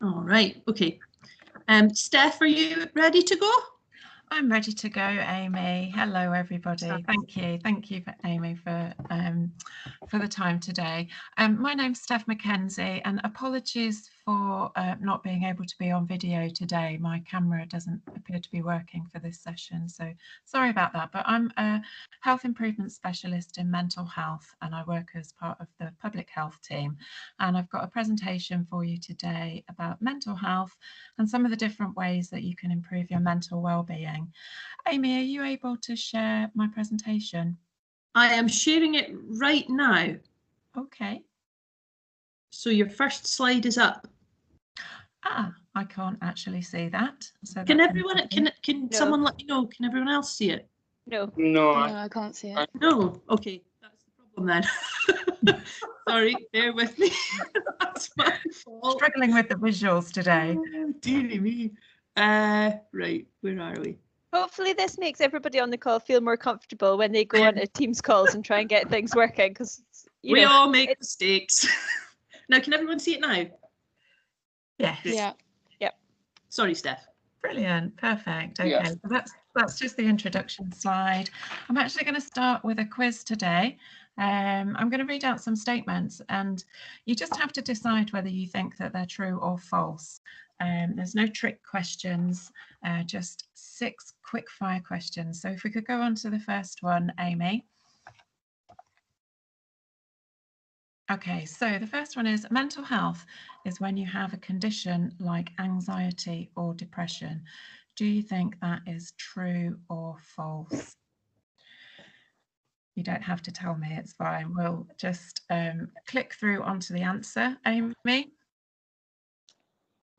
All right, okay. Steph, are you ready to go? I'm ready to go, Amy. Hello, everybody. Thank you, Amy, for the time today. My name's Steph Mackenzie, and apologies for not being able to be on video today. My camera doesn't appear to be working for this session, so sorry about that. But I'm a health improvement specialist in mental health, and I work as part of the public health team. And I've got a presentation for you today about mental health and some of the different ways that you can improve your mental well-being. Amy, are you able to share my presentation? I am sharing it right now. Okay. So your first slide is up. Ah, I can't actually see that. So can everyone, can No. someone let me know? Can everyone else see it? No. No, I can't see it. No. Okay, that's the problem then. Sorry, bear with me. That's my fault. Struggling with the visuals today. Oh, dearie me. Right, where are we? Hopefully this makes everybody on the call feel more comfortable when they go on to Teams calls and try and get things working, because we all make mistakes. Now, can everyone see it now? Yes. Yeah. Yep. Sorry, Steph. Brilliant. Perfect. Okay, Yes. so that's just the introduction slide. I'm actually going to start with a quiz today. I'm going to read out some statements, and you just have to decide whether you think that they're true or false. There's no trick questions, just 6 quick fire questions. So if we could go on to the first one, Amy. Okay, so the first one is mental health is when you have a condition like anxiety or depression. Do you think that is true or false? You don't have to tell me, it's fine. We'll just click through onto the answer, Amy.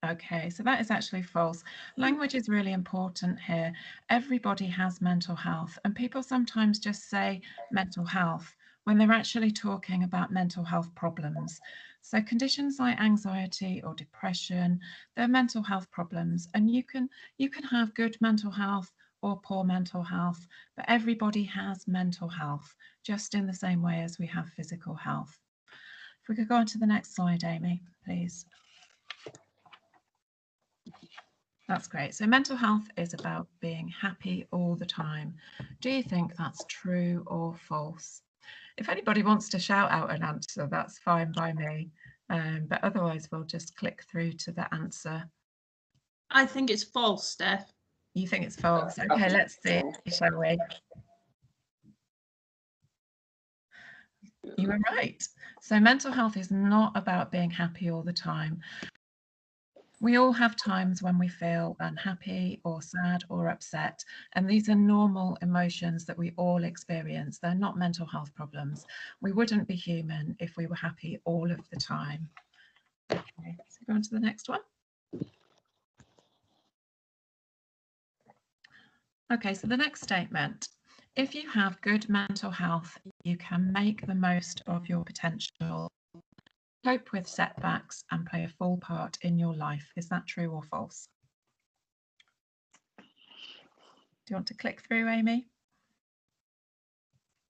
Okay, so that is actually false. Language is really important here. Everybody has mental health, and people sometimes just say mental health when they're actually talking about mental health problems. So conditions like anxiety or depression, they're mental health problems, and you can have good mental health or poor mental health, but everybody has mental health, just in the same way as we have physical health. If we could go on to the next slide, Amy, please. That's great. So mental health is about being happy all the time. Do you think that's true or false? If anybody wants to shout out an answer, that's fine by me. But otherwise, we'll just click through to the answer. I think it's false, Steph. You think it's false? Okay, let's see, shall we? You were right. So mental health is not about being happy all the time. We all have times when we feel unhappy or sad or upset, and these are normal emotions that we all experience. They're not mental health problems. We wouldn't be human if we were happy all of the time. Okay, so go on to the next one. Okay, so the next statement. If you have good mental health, you can make the most of your potential, cope with setbacks, and play a full part in your life. Is that true or false? Do you want to click through, Amy?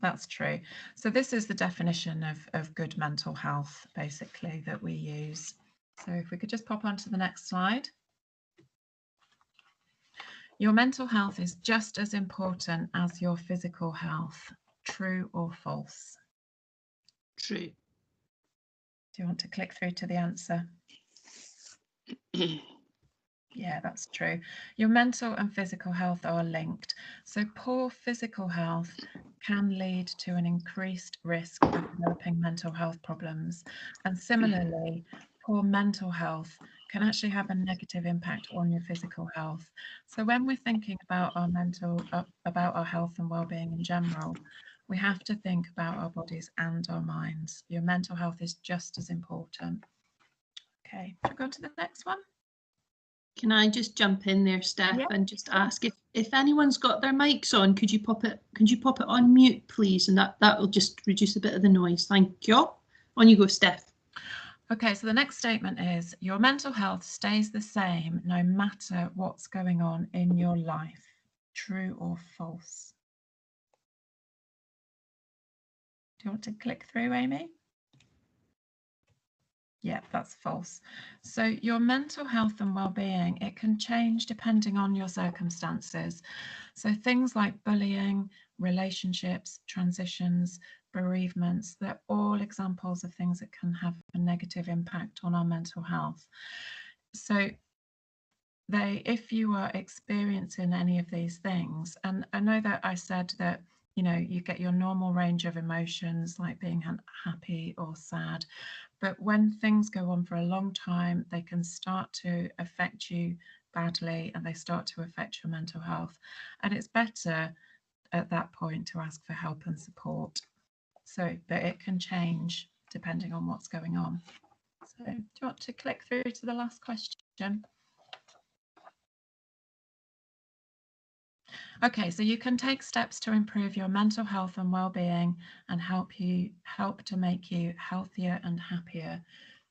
That's true. So this is the definition of good mental health, basically, that we use. So if we could just pop on to the next slide. Your mental health is just as important as your physical health. True or false? True. Do you want to click through to the answer? Yeah, that's true. Your mental and physical health are linked. So poor physical health can lead to an increased risk of developing mental health problems. And similarly, poor mental health can actually have a negative impact on your physical health. So when we're thinking about our health and well-being in general, we have to think about our bodies and our minds. Your mental health is just as important. Okay, should we go to the next one? Can I just jump in there, Steph, and just ask if anyone's got their mics on, could you pop it on mute, please? And that will just reduce a bit of the noise. Thank you. On you go, Steph. Okay, so the next statement is your mental health stays the same no matter what's going on in your life. True or false? Do you want to click through, Amy? Yeah, that's false. So your mental health and well-being, it can change depending on your circumstances. So things like bullying, relationships, transitions, bereavements, they're all examples of things that can have a negative impact on our mental health. So if you are experiencing any of these things, and I know that I said that, you know, you get your normal range of emotions like being happy or sad, but when things go on for a long time, they can start to affect you badly and they start to affect your mental health. And it's better at that point to ask for help and support. So, but it can change depending on what's going on. So do you want to click through to the last question? Okay, so you can take steps to improve your mental health and well-being and help to make you healthier and happier.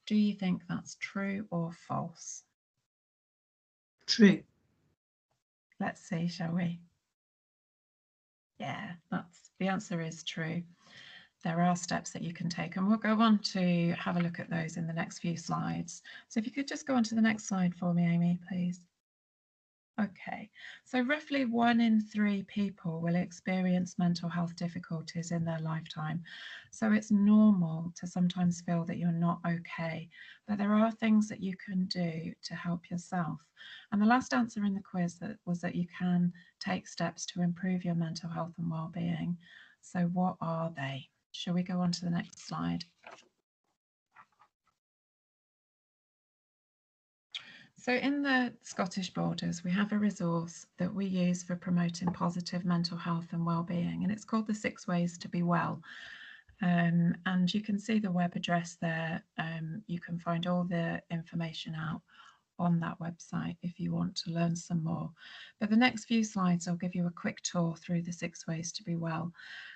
Do you think that's true or false? True. Let's see, shall we? Yeah, the answer is true. There are steps that you can take, and we'll go on to have a look at those in the next few slides. So if you could just go on to the next slide for me, Amy, please. Okay, so roughly 1 in 3 people will experience mental health difficulties in their lifetime. So it's normal to sometimes feel that you're not okay, but there are things that you can do to help yourself. And the last answer in the quiz was that you can take steps to improve your mental health and well-being. So what are they? Shall we go on to the next slide? So in the Scottish Borders, we have a resource that we use for promoting positive mental health and well-being, and it's called the 6 Ways to Be Well. And you can see the web address there. You can find all the information out on that website if you want to learn some more. But the next few slides, I'll give you a quick tour through the 6 Ways to Be Well.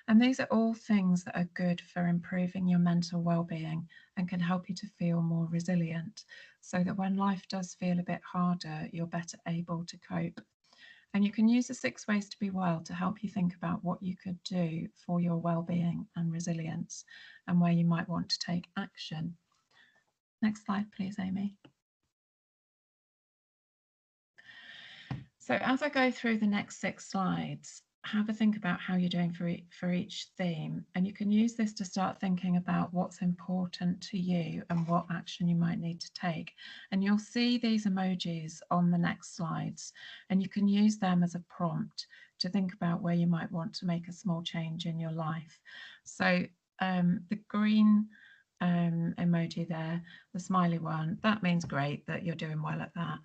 And these are all things that are good for improving your mental well-being and can help you to feel more resilient, so that when life does feel a bit harder, you're better able to cope. And you can use the 6 Ways to Be Well to help you think about what you could do for your well-being and resilience and where you might want to take action. Next slide, please, Amy. So as I go through the next 6 slides, have a think about how you're doing for each theme, and you can use this to start thinking about what's important to you and what action you might need to take. And you'll see these emojis on the next slides, and you can use them as a prompt to think about where you might want to make a small change in your life. So the green emoji there, the smiley one, that means great, that you're doing well at that.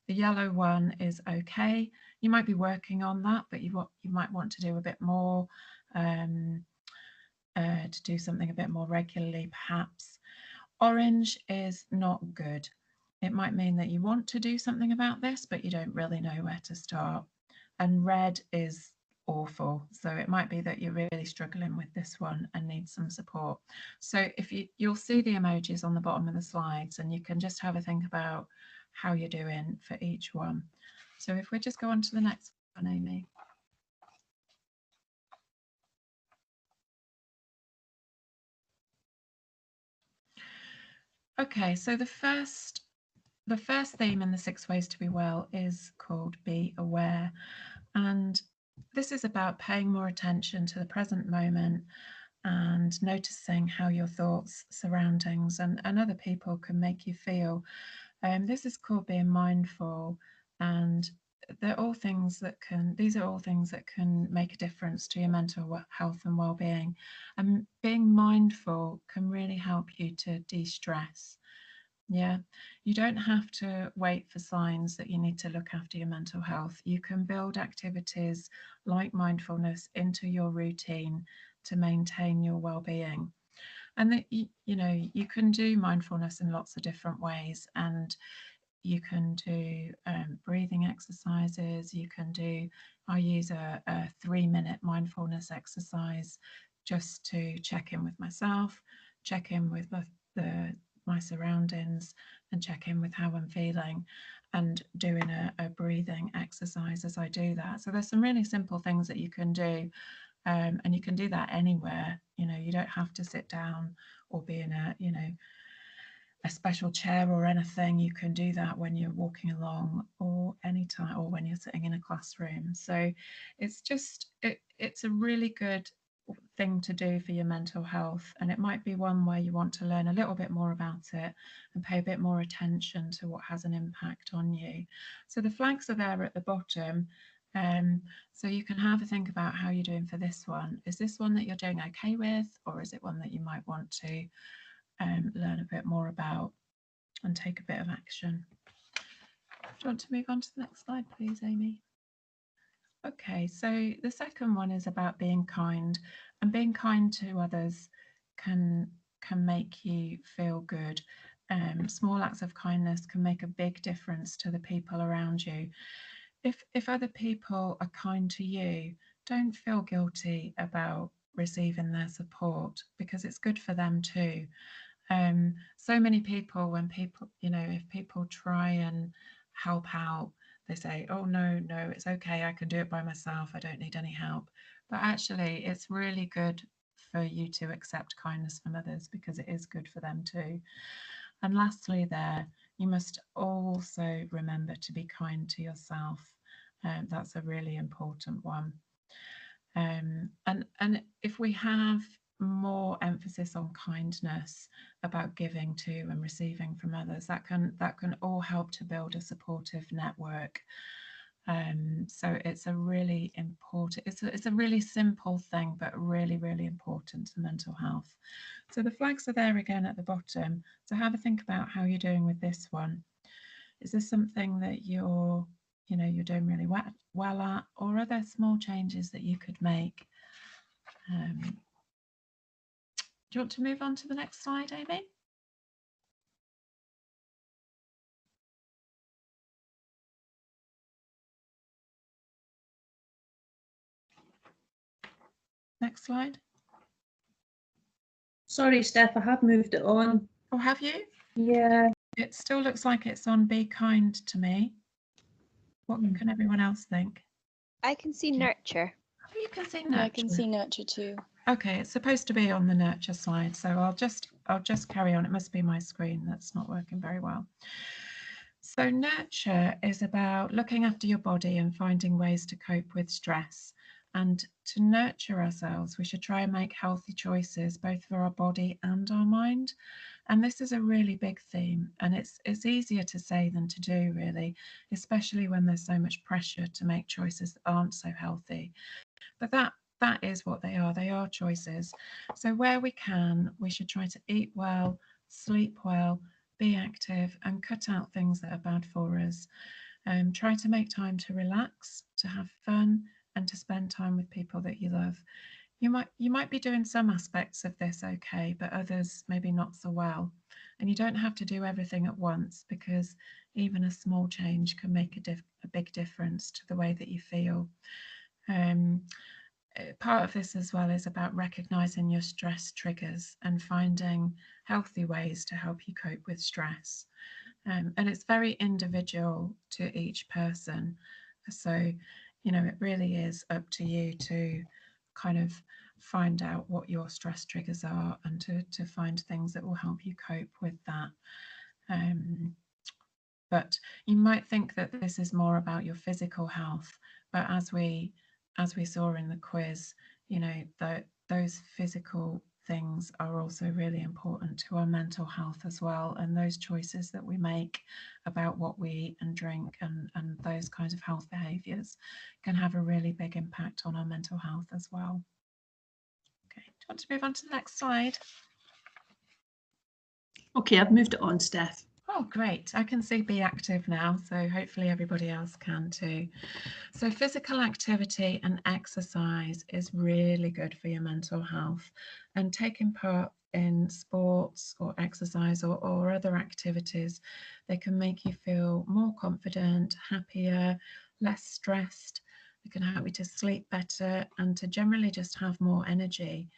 The yellow one is okay. You might be working on that, but you might want to do a bit more, to do something a bit more regularly, perhaps. Orange is not good. It might mean that you want to do something about this, but you don't really know where to start. And red is awful. So it might be that you're really struggling with this one and need some support. So if you'll see the emojis on the bottom of the slides, and you can just have a think about how you're doing for each one. So if we just go on to the next one, Amy. Okay, so the first theme in the 6 Ways to Be Well is called Be Aware. And this is about paying more attention to the present moment and noticing how your thoughts, surroundings, and other people can make you feel. This is called being mindful, and these are all things that can make a difference to your mental health and well-being. And being mindful can really help you to de-stress. Yeah, you don't have to wait for signs that you need to look after your mental health. You can build activities like mindfulness into your routine to maintain your well-being. And that you can do mindfulness in lots of different ways, and you can do breathing exercises. I use a 3-minute mindfulness exercise just to check in with myself, check in with my surroundings, and check in with how I'm feeling, and doing a breathing exercise as I do that. So there's some really simple things that you can do, and you can do that anywhere. You don't have to sit down or be in a special chair or anything. You can do that when you're walking along or anytime, or when you're sitting in a classroom. So it's just, it's a really good thing to do for your mental health, and it might be one where you want to learn a little bit more about it and pay a bit more attention to what has an impact on you. So the flags are there at the bottom, so you can have a think about how you're doing for this one. Is this one that you're doing okay with, or is it one that you might want to learn a bit more about and take a bit of action? Do you want to move on to the next slide, please, Amy? Okay, so the second one is about being kind, and being kind to others can make you feel good. Small acts of kindness can make a big difference to the people around you. If other people are kind to you, don't feel guilty about receiving their support, because it's good for them too. So many people, when people, if people try and help out, they say, oh, no, it's okay, I can do it by myself, I don't need any help. But actually, it's really good for you to accept kindness from others, because it is good for them too. And lastly there, you must also remember to be kind to yourself. That's a really important one. And if we have more emphasis on kindness, about giving to and receiving from others, that can all help to build a supportive network. So it's a really important, it's a really simple thing, but really, really important to mental health. So the flags are there again at the bottom. So have a think about how you're doing with this one. Is this something that you're doing really well at, or are there small changes that you could make? Do you want to move on to the next slide, Amy? Next slide. Sorry, Steph, I have moved it on. Oh, have you? Yeah. It still looks like it's on Be Kind to me. What can everyone else think? I can see nurture. Oh, you can see nurture. Yeah, I can see nurture too. Okay, it's supposed to be on the nurture slide, so I'll just carry on. It must be my screen that's not working very well. So nurture is about looking after your body and finding ways to cope with stress. And to nurture ourselves, we should try and make healthy choices, both for our body and our mind. And this is a really big theme, and it's easier to say than to do, really, especially when there's so much pressure to make choices that aren't so healthy. But that is what they are. They are choices. So where we can, we should try to eat well, sleep well, be active, and cut out things that are bad for us. Try to make time to relax, to have fun, and to spend time with people that you love. You might be doing some aspects of this okay, but others maybe not so well. And you don't have to do everything at once, because even a small change can make a big difference to the way that you feel. Part of this as well is about recognizing your stress triggers and finding healthy ways to help you cope with stress. And it's very individual to each person. So, it really is up to you to kind of find out what your stress triggers are, and to find things that will help you cope with that. But you might think that this is more about your physical health, but as we saw in the quiz, those physical things are also really important to our mental health as well, and those choices that we make about what we eat and drink and those kinds of health behaviours can have a really big impact on our mental health as well. Okay, do you want to move on to the next slide? Okay, I've moved it on, Steph. Oh, great. I can see Be Active now, so hopefully everybody else can too. So physical activity and exercise is really good for your mental health, and taking part in sports or exercise or other activities, they can make you feel more confident, happier, less stressed. They can help you to sleep better and to generally just have more energy.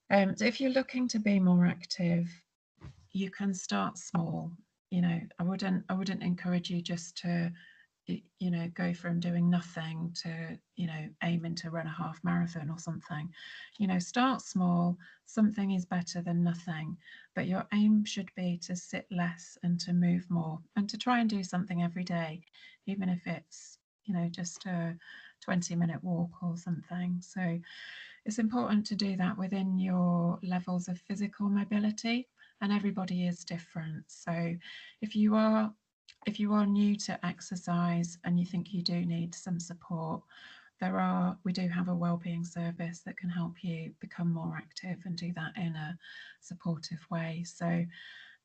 So if you're looking to be more active, you can start small. I wouldn't encourage you just to you know, go from doing nothing to, you know, aiming to run a half marathon or something. You know, start small. Something is better than nothing, but your aim should be to sit less and to move more, and to try and do something every day, even if it's, you know, just a 20-minute walk or something. So it's important to do that within your levels of physical mobility, and everybody is different. So if you are new to exercise and you think you do need some support, we do have a wellbeing service that can help you become more active and do that in a supportive way. So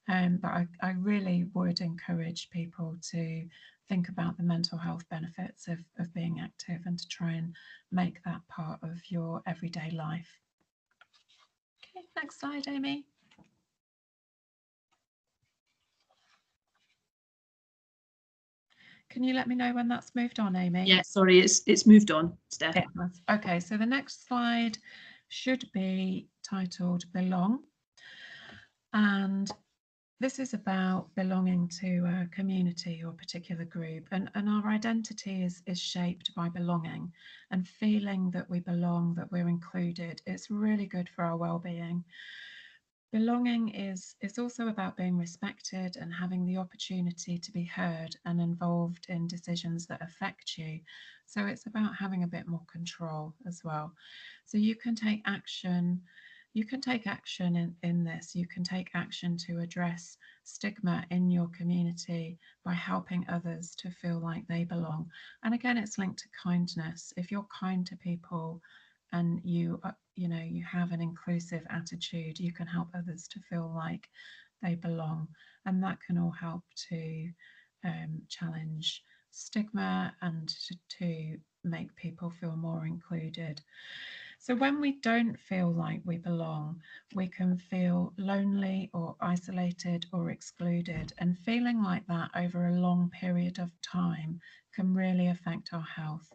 but I really would encourage people to think about the mental health benefits of being active, and to try and make that part of your everyday life. Okay, next slide, Amy. Can you let me know when that's moved on, Amy? Yeah, sorry, it's moved on, Steph. Okay, so the next slide should be titled Belong. And this is about belonging to a community or a particular group, and our identity is shaped by belonging and feeling that we belong, that we're included. It's really good for our well-being. Belonging is also about being respected and having the opportunity to be heard and involved in decisions that affect you. So it's about having a bit more control as well. So you can take action. You can take action in this. You can take action to address stigma in your community by helping others to feel like they belong. And again, it's linked to kindness. If you're kind to people and you have an inclusive attitude, you can help others to feel like they belong, and that can all help to challenge stigma and to make people feel more included. So when we don't feel like we belong, we can feel lonely or isolated or excluded, and feeling like that over a long period of time can really affect our health.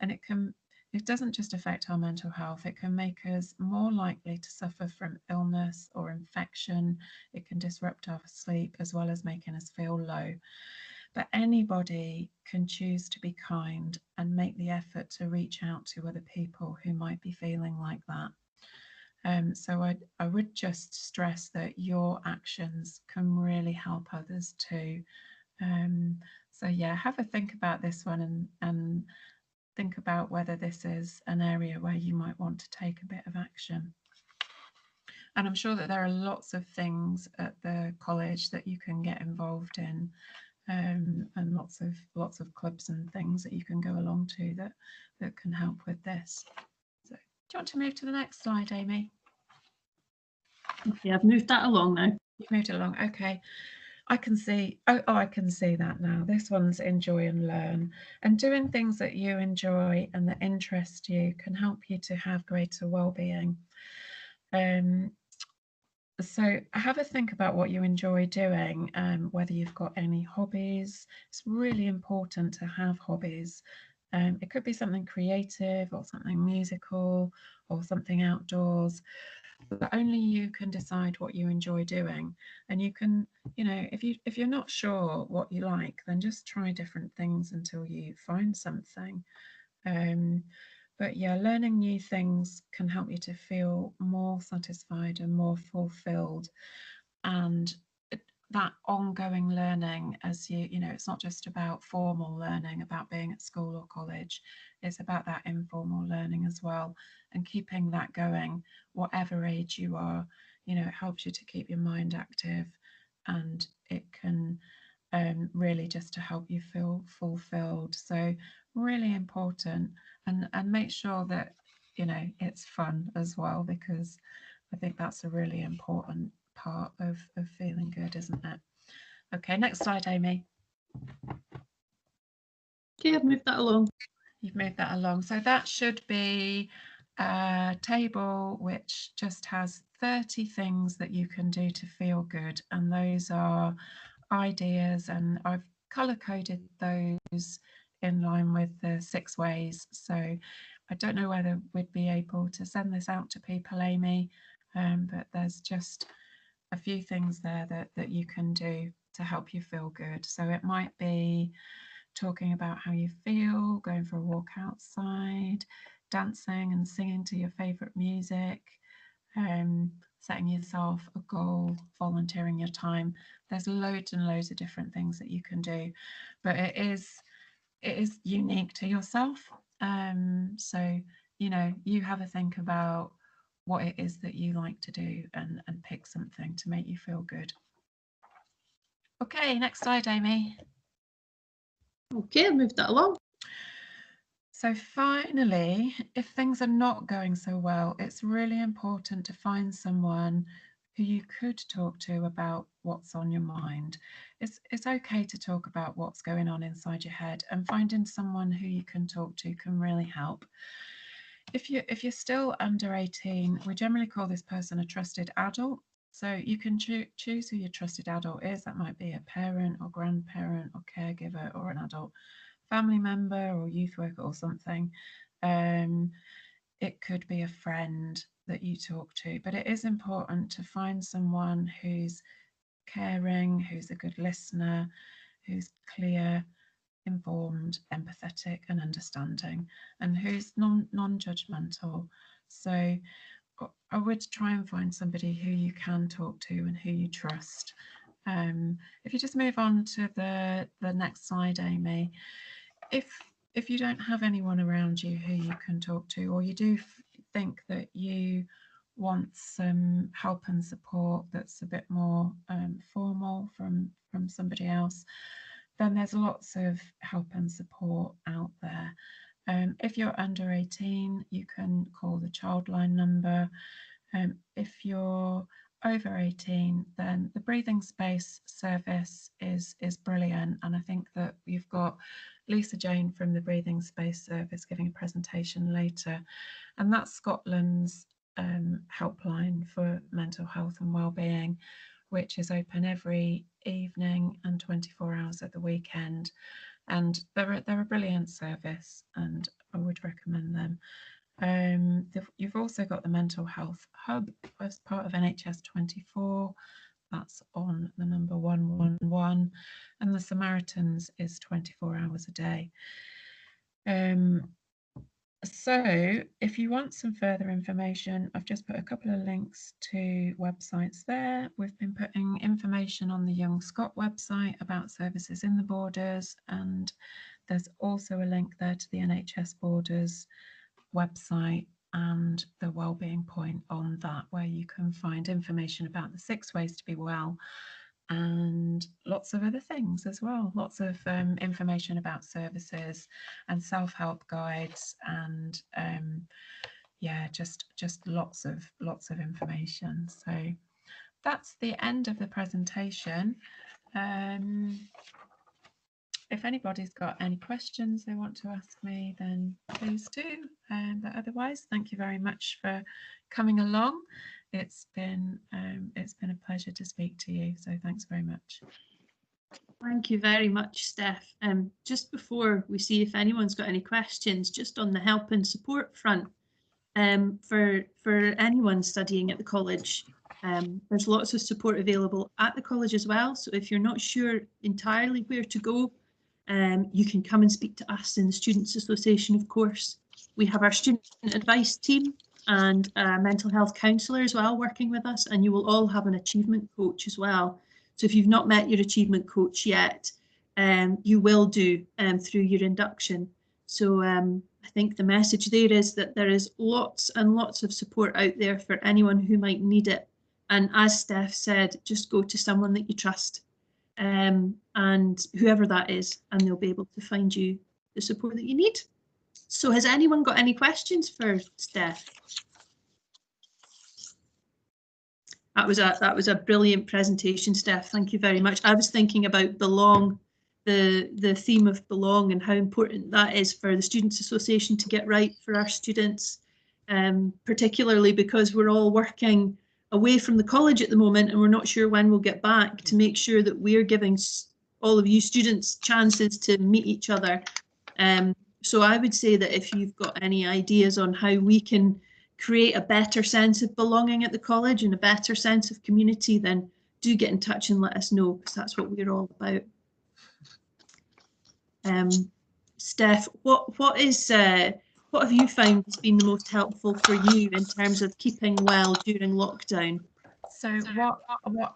And it doesn't just affect our mental health, it can make us more likely to suffer from illness or infection. It can disrupt our sleep as well as making us feel low. But anybody can choose to be kind and make the effort to reach out to other people who might be feeling like that. So I would just stress that your actions can really help others too. So yeah, have a think about this one, and think about whether this is an area where you might want to take a bit of action. And I'm sure that there are lots of things at the college that you can get involved in, and lots of clubs and things that you can go along to that can help with this. So do you want to move to the next slide, Amy? Yeah, I've moved that along now. You've moved it along, okay. I can see, I can see that now. This one's enjoy and learn. And doing things that you enjoy and that interest you can help you to have greater well-being. So have a think about what you enjoy doing, whether you've got any hobbies. It's really important to have hobbies. It could be something creative or something musical or something outdoors. But only you can decide what you enjoy doing. And you can, if you're not sure what you like, then just try different things until you find something. But yeah, learning new things can help you to feel more satisfied and more fulfilled. And that ongoing learning, as it's not just about formal learning, about being at school or college. It's about that informal learning as well, and keeping that going whatever age you are. It helps you to keep your mind active, and it can really just to help you feel fulfilled. So really important, and make sure that it's fun as well, because I think that's a really important part of feeling good, isn't it? Okay, next slide, Amy. Okay, I've moved that along. You've moved that along. So that should be a table which just has 30 things that you can do to feel good, and those are ideas, and I've color coded those in line with the 6 ways. So I don't know whether we'd be able to send this out to people, Amy, but there's just a few things there that you can do to help you feel good. So it might be talking about how you feel, going for a walk outside, dancing and singing to your favourite music, setting yourself a goal, volunteering your time. There's loads and loads of different things that you can do, but it is unique to yourself. So, you know, you have a think about what it is that you like to do and pick something to make you feel good. Okay, next slide, Amy. Okay, I'll move that along. So finally, if things are not going so well, it's really important to find someone who you could talk to about what's on your mind. It's okay to talk about what's going on inside your head, and finding someone who you can talk to can really help. If you're still under 18, we generally call this person a trusted adult. So you can choose who your trusted adult is. That might be a parent or grandparent or caregiver or an adult family member or youth worker or something. It could be a friend that you talk to, but it is important to find someone who's caring, who's a good listener, who's clear, informed, empathetic and understanding, and who's non-judgmental. So I would try and find somebody who you can talk to and who you trust. If you just move on to the next slide, Amy. If you don't have anyone around you who you can talk to, or you do think that you want some help and support that's a bit more formal from somebody else, then there's lots of help and support out there. If you're under 18, you can call the Childline number. If you're over 18, then the breathing space service is brilliant, and I think that you've got Lisa Jane from the breathing space service giving a presentation later, and that's Scotland's helpline for mental health and wellbeing, which is open every evening and 24 hours at the weekend, and they're a brilliant service and I would recommend them. You've also got the mental health hub as part of NHS 24. That's on the number 111, and the Samaritans is 24 hours a day. So if you want some further information, I've just put a couple of links to websites there. We've been putting information on the Young Scot website about services in the borders, and there's also a link there to the NHS Borders website and the Wellbeing Point on that, where you can find information about the 6 ways to be well and lots of other things as well. Lots of information about services and self-help guides, and yeah, just lots of information. So that's the end of the presentation. If anybody's got any questions they want to ask me, then please do. But otherwise, thank you very much for coming along. It's been a pleasure to speak to you. So thanks very much. Thank you very much, Steph. Just before we see if anyone's got any questions, just on the help and support front, for anyone studying at the college, there's lots of support available at the college as well. So if you're not sure entirely where to go, you can come and speak to us in the Students' Association, of course. We have our student advice team and a mental health counsellor as well working with us, and you will all have an achievement coach as well. So if you've not met your achievement coach yet, you will do through your induction. So I think the message there is that there is lots and lots of support out there for anyone who might need it. And as Steph said, just go to someone that you trust, and whoever that is, and they'll be able to find you the support that you need. So has anyone got any questions for Steph? That was a brilliant presentation, Steph. Thank you very much. I was thinking about belong, the theme of belong, and how important that is for the Students' Association to get right for our students, particularly because we're all working away from the college at the moment and we're not sure when we'll get back, to make sure that we're giving all of you students chances to meet each other. So I would say that if you've got any ideas on how we can create a better sense of belonging at the college and a better sense of community, then do get in touch and let us know, because that's what we're all about. Steph, what have you found has been the most helpful for you in terms of keeping well during lockdown? So what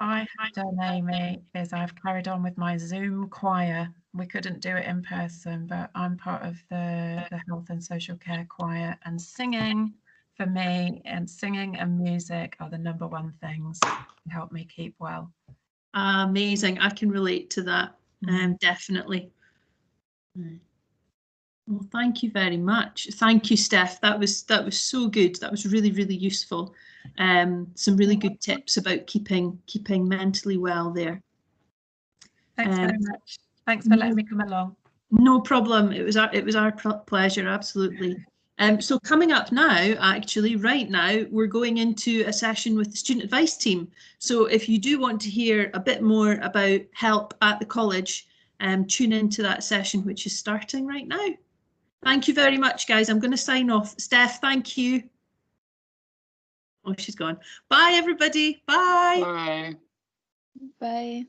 I have done, Amy, is I've carried on with my Zoom choir. We couldn't do it in person, but I'm part of the health and social care choir, and singing for me, and singing and music are the #1 things to help me keep well. Amazing. I can relate to that. Definitely. Well, thank you very much. Thank you, Steph. That was so good. That was really, really useful. Some really good tips about keeping mentally well there. Thanks very much. Thanks for letting me come along. No problem. It was our pleasure. Absolutely. So coming up now, actually, right now, we're going into a session with the student advice team. So if you do want to hear a bit more about help at the college, tune into that session, which is starting right now. Thank you very much, guys. I'm going to sign off. Steph, thank you. Oh, she's gone. Bye, everybody. Bye. Bye. Bye.